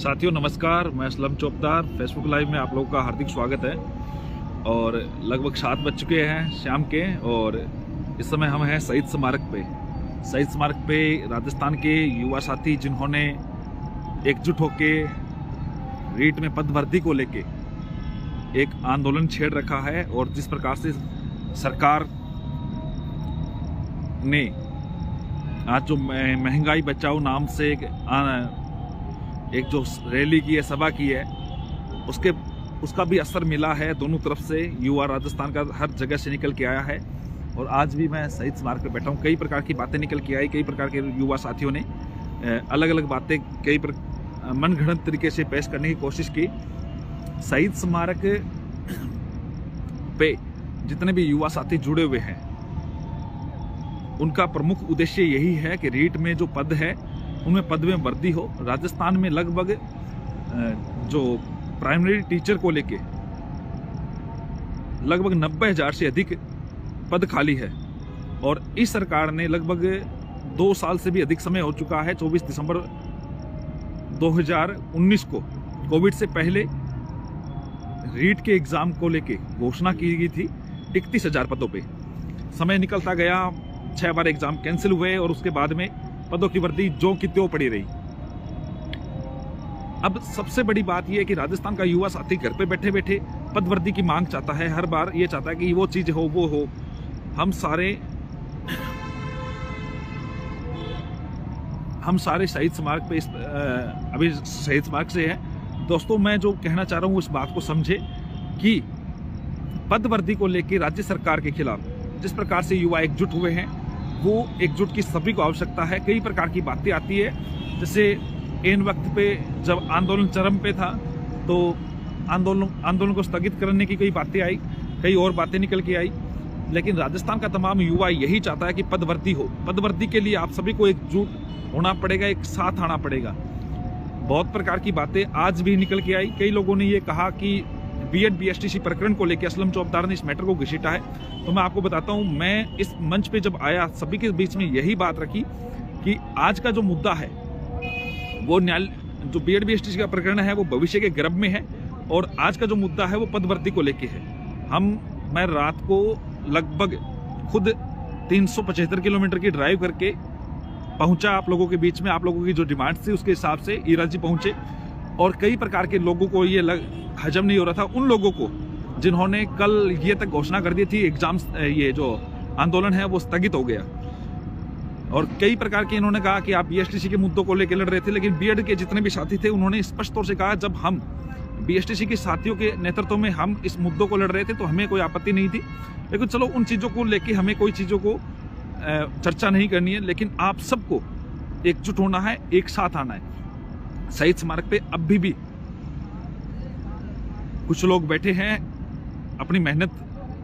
साथियों नमस्कार, मैं असलम चौपदार फेसबुक लाइव में आप लोगों का हार्दिक स्वागत है। और लगभग 7 बज चुके हैं शाम के, और इस समय हम हैं शहीद स्मारक पे। शहीद स्मारक पे राजस्थान के युवा साथी जिन्होंने एकजुट होके रीट में पद भर्ती को लेके एक आंदोलन छेड़ रखा है, और जिस प्रकार से सरकार ने आज जो महंगाई बचाओ नाम से एक जो रैली की है, सभा की है, उसका भी असर मिला है दोनों तरफ से। युवा राजस्थान का हर जगह से निकल के आया है, और आज भी मैं शहीद स्मारक पे बैठा हूँ। कई प्रकार की बातें निकल के आई, कई प्रकार के युवा साथियों ने अलग अलग बातें मनगढ़ंत तरीके से पेश करने की कोशिश की। शहीद स्मारक पे जितने भी युवा साथी जुड़े हुए हैं, उनका प्रमुख उद्देश्य यही है कि रीट में जो पद है उनमें पद में वृद्धि हो। राजस्थान में लगभग जो प्राइमरी टीचर को लेके लगभग 90,000 से अधिक पद खाली है, और इस सरकार ने लगभग 2 साल से भी अधिक समय हो चुका है। 24 दिसंबर 2019 को कोविड से पहले रीट के एग्जाम को लेके घोषणा की गई थी 31,000 पदों पे। समय निकलता गया, 6 बार एग्जाम कैंसिल हुए, और उसके बाद में पदों की वृद्धि जो की त्यों पड़ी रही। अब सबसे बड़ी बात यह है कि राजस्थान का युवा साथी घर पे बैठे बैठे पद वृद्धि की मांग चाहता है। हर बार ये चाहता है कि वो चीज हो, वो हो। हम सारे शहीद स्मारक पे अभी शहीद स्मारक से है। दोस्तों, मैं जो कहना चाह रहा हूँ उस बात को समझे कि पद वृद्धि को लेकर राज्य सरकार के खिलाफ जिस प्रकार से युवा एकजुट हुए हैं, वो एकजुट की सभी को आवश्यकता है। कई प्रकार की बातें आती है, जैसे इन वक्त पे जब आंदोलन चरम पे था तो आंदोलन को स्थगित करने की कई बातें आई, कई और बातें निकल के आई। लेकिन राजस्थान का तमाम युवा यही चाहता है कि पदवृद्धि हो। पदवृद्धि के लिए आप सभी को एकजुट होना पड़ेगा, एक साथ आना पड़ेगा। बहुत प्रकार की बातें आज भी निकल के आई। कई लोगों ने ये कहा कि बीएड बीएसटीसी प्रकरण को लेकर असलम चौपदार ने इस मैटर को घसीटा है। तो मैं आपको बताता हूं, मैं इस मंच पे जब आया सभी के बीच में यही बात रखी कि आज का जो मुद्दा है वो जो बीएड बीएसटीसी का प्रकरण है वो भविष्य के गर्भ में है, और आज का जो मुद्दा है वो पदवृद्धि को लेके है। मैं रात को लगभग खुद 375 किलोमीटर की ड्राइव करके पहुंचा आप लोगों के बीच में। आप लोगों की जो डिमांड थी उसके हिसाब से ईरा जी पहुंचे, और कई प्रकार के लोगों को ये हजम नहीं हो रहा था। उन लोगों को जिन्होंने कल ये तक घोषणा कर दी थी एग्जाम्स, ये जो आंदोलन है वो स्थगित हो गया, और कई प्रकार के इन्होंने कहा कि आप बीएसटीसी के मुद्दों को लेकर लड़ रहे थे। लेकिन बीएड के जितने भी साथी थे उन्होंने स्पष्ट तौर से कहा, जब हम बीएसटीसी के साथियों के नेतृत्व में हम इस मुद्दों को लड़ रहे थे तो हमें कोई आपत्ति नहीं थी। लेकिन चलो, उन चीज़ों को लेके हमें कोई चीज़ों को चर्चा नहीं करनी है, लेकिन आप सबको एकजुट होना है, एक साथ आना है। शहीद स्मारक पे अभी भी कुछ लोग बैठे हैं, अपनी मेहनत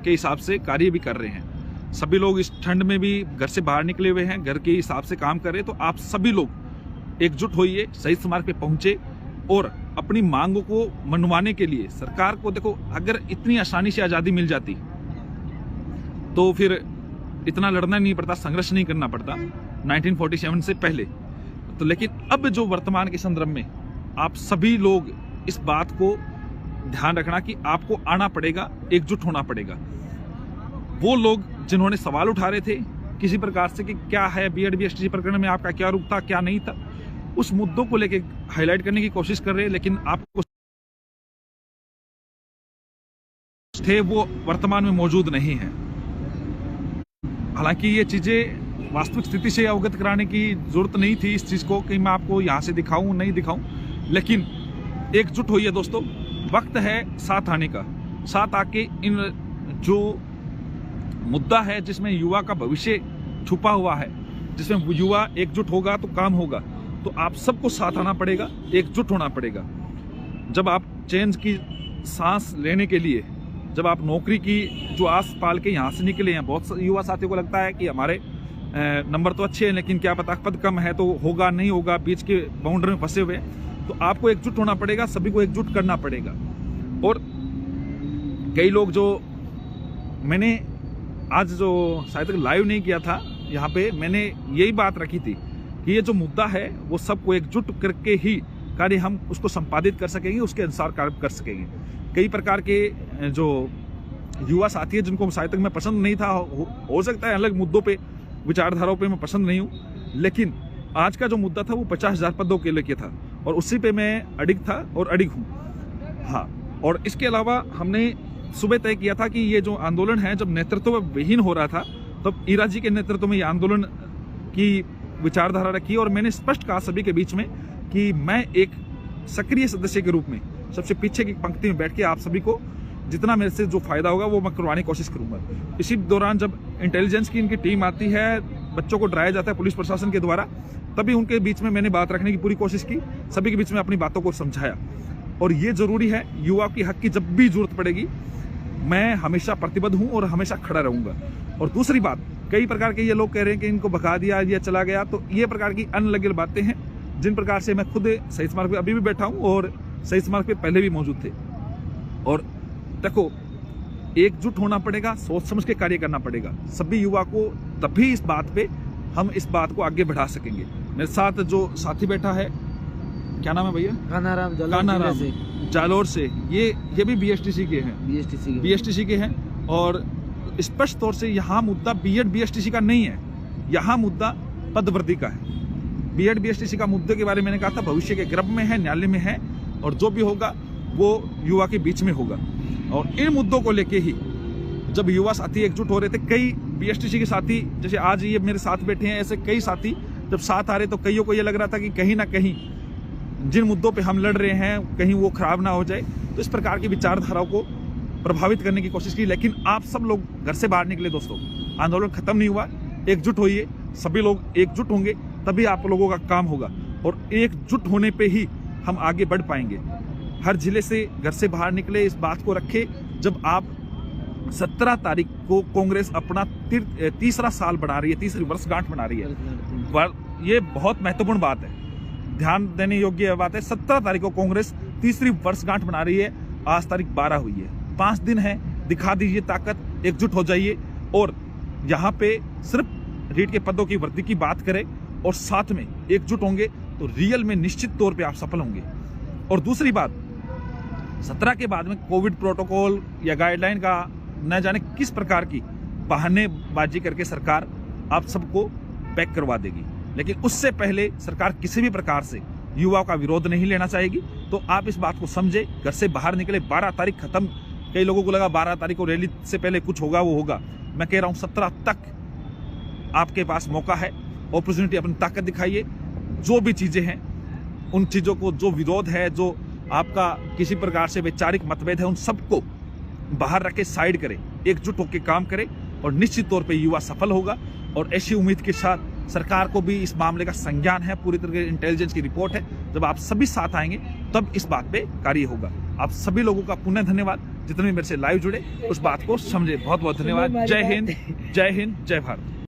के हिसाब से कार्य भी कर रहे हैं। सभी लोग इस ठंड में भी घर से बाहर निकले हुए हैं, घर के हिसाब से काम कर रहे हैं। तो आप सभी लोग एकजुट होइए, शहीद स्मारक पे पहुंचे, और अपनी मांगों को मनवाने के लिए सरकार को, देखो, अगर इतनी आसानी से आज़ादी मिल जाती तो फिर इतना लड़ना नहीं पड़ता, संघर्ष नहीं करना पड़ता 1947 से पहले। तो लेकिन अब जो वर्तमान के संदर्भ में आप सभी लोग इस बात को ध्यान रखना कि आपको आना पड़ेगा, एकजुट होना पड़ेगा। वो लोग जिन्होंने सवाल उठा रहे थे किसी प्रकार से कि क्या है बीएड बीएसटीसी प्रकरण में आपका क्या रुख था, क्या नहीं था, उस मुद्दों को लेके हाईलाइट करने की कोशिश कर रहे हैं, लेकिन आपको थे वो वर्तमान में मौजूद नहीं है। हालांकि ये चीजें वास्तविक स्थिति से अवगत कराने की जरूरत नहीं थी इस चीज को कि मैं आपको यहां से दिखाऊं नहीं दिखाऊं, लेकिन एकजुट होइए दोस्तों। वक्त है साथ आने का। साथ आके इन जो मुद्दा है जिसमें युवा का भविष्य छुपा हुआ है, जिसमें युवा एकजुट होगा तो काम होगा, तो आप सबको साथ आना पड़ेगा, एकजुट होना पड़ेगा। जब आप चेंज की सांस लेने के लिए, जब आप नौकरी की जो आस पाल के यहाँ से निकले हैं, बहुत युवा साथियों को लगता है कि हमारे नंबर तो अच्छे हैं लेकिन क्या पता पद कम है तो होगा नहीं होगा, बीच के बाउंड्री में फंसे हुए। तो आपको एकजुट होना पड़ेगा, सभी को एकजुट करना पड़ेगा। और कई लोग जो मैंने आज जो शायद लाइव नहीं किया था यहाँ पे, मैंने यही बात रखी थी कि ये जो मुद्दा है वो सबको एकजुट करके ही कार्य हम उसको संपादित कर सकेंगे, उसके अनुसार कार्य कर सकेंगे। कई प्रकार के जो युवा साथी है जिनको शायद तक मैं पसंद नहीं था, हो सकता है अलग मुद्दों पे, विचारधाराओं पे मैं पसंद नहीं हूँ, लेकिन आज का जो मुद्दा था वो 50,000 पदों के लेके था और उसी पे मैं अडिग था और अडिग हूँ। हाँ, और इसके अलावा हमने सुबह तय किया था कि ये जो आंदोलन है जब नेतृत्व विहीन हो रहा था तब ईरा जी के नेतृत्व में ये आंदोलन की विचारधारा रखी और मैंने स्पष्ट कहा सभी के बीच में कि मैं एक सक्रिय सदस्य के रूप में सबसे पीछे की पंक्ति में बैठ के आप सभी को जितना मेरे से जो फायदा होगा वो मैं करवाने की कोशिश करूंगा। इसी दौरान जब इंटेलिजेंस की इनकी टीम आती है, बच्चों को डराया जाता है पुलिस प्रशासन के द्वारा, तभी उनके बीच में मैंने बात रखने की पूरी कोशिश की, सभी के बीच में अपनी बातों को समझाया। और ये जरूरी है, युवा की हक की जब भी जरूरत पड़ेगी मैं हमेशा प्रतिबद्ध हूं और हमेशा खड़ा रहूंगा। और दूसरी बात, कई प्रकार के ये लोग कह रहे हैं कि इनको भगा दिया, ये चला गया, तो ये प्रकार की अनलगल बातें हैं जिन प्रकार से मैं खुद शहीद स्मारक पे अभी भी बैठा हूं और शहीद स्मारक पे पहले भी मौजूद थे। और देखो, एकजुट होना पड़ेगा, सोच समझ के कार्य करना पड़ेगा सभी युवा को, तभी इस बात पे हम इस बात को आगे बढ़ा सकेंगे। मेरे साथ जो साथी बैठा है, क्या नाम है भैया? कानाराम जालोर से। ये भी बीएसटीसी के हैं, बीएसटीसी के हैं। और स्पष्ट तौर से यहाँ मुद्दा बीएड बीएसटीसी का नहीं है, यहाँ मुद्दा पदवृद्धि का है। बीएड बीएसटीसी का मुद्दे के बारे में मैंने कहा था भविष्य के गर्भ में है, न्यायालय में है, और जो भी होगा वो युवा के बीच में होगा। और इन मुद्दों को लेके ही जब युवा साथी एकजुट हो रहे थे, कई बीएसटीसी के साथी जैसे आज ये मेरे साथ बैठे हैं, ऐसे कई साथी जब साथ आ रहे तो कईयों को ये लग रहा था कि कहीं ना कहीं जिन मुद्दों पे हम लड़ रहे हैं कहीं वो खराब ना हो जाए, तो इस प्रकार की विचारधाराओं को प्रभावित करने की कोशिश की। लेकिन आप सब लोग घर से बाहर निकले दोस्तों, आंदोलन खत्म नहीं हुआ, एकजुट होइए, सभी लोग एकजुट होंगे तभी आप लोगों का काम होगा और एकजुट होने पे ही हम आगे बढ़ पाएंगे। हर जिले से घर से बाहर निकले, इस बात को रखे जब आप 17 तारीख को कांग्रेस अपना तीसरा साल बना रही है, तीसरी वर्षगांठ बना रही है। ये बहुत महत्वपूर्ण बात है, ध्यान देने योग्य बात है। 17 तारीख को कांग्रेस तीसरी वर्षगांठ बना रही है, आज तारीख 12 हुई है, 5 दिन है, दिखा दीजिए ताकत, एकजुट हो जाइए और यहाँ पे सिर्फ रीट के पदों की वृद्धि की बात करें और साथ में एकजुट होंगे तो रियल में निश्चित तौर पे आप सफल होंगे। और दूसरी बात, 17 के बाद में कोविड प्रोटोकॉल या गाइडलाइन का न जाने किस प्रकार की बहानेबाजी करके सरकार आप सबको पैक करवा देगी, लेकिन उससे पहले सरकार किसी भी प्रकार से युवाओं का विरोध नहीं लेना चाहेगी। तो आप इस बात को समझे, घर से बाहर निकले, 12 तारीख खत्म। कई लोगों को लगा 12 तारीख को रैली से पहले कुछ होगा, वो होगा। मैं कह रहा हूं 17 तक आपके पास मौका है, अपॉर्चुनिटी, अपनी ताकत दिखाइए। जो भी चीजें हैं उन चीजों को, जो विरोध है, जो आपका किसी प्रकार से वैचारिक मतभेद है, उन सबको बाहर रखे, साइड करें, एकजुट होकर काम करें और निश्चित तौर पे युवा सफल होगा। और ऐसी उम्मीद के साथ सरकार को भी इस मामले का संज्ञान है, पूरी तरह इंटेलिजेंस की रिपोर्ट है, जब आप सभी साथ आएंगे तब इस बात पे कार्य होगा। आप सभी लोगों का पुनः धन्यवाद, जितने भी मेरे से लाइव जुड़े उस बात को समझे, बहुत बहुत धन्यवाद। जय हिंद, जय हिंद, जय भारत।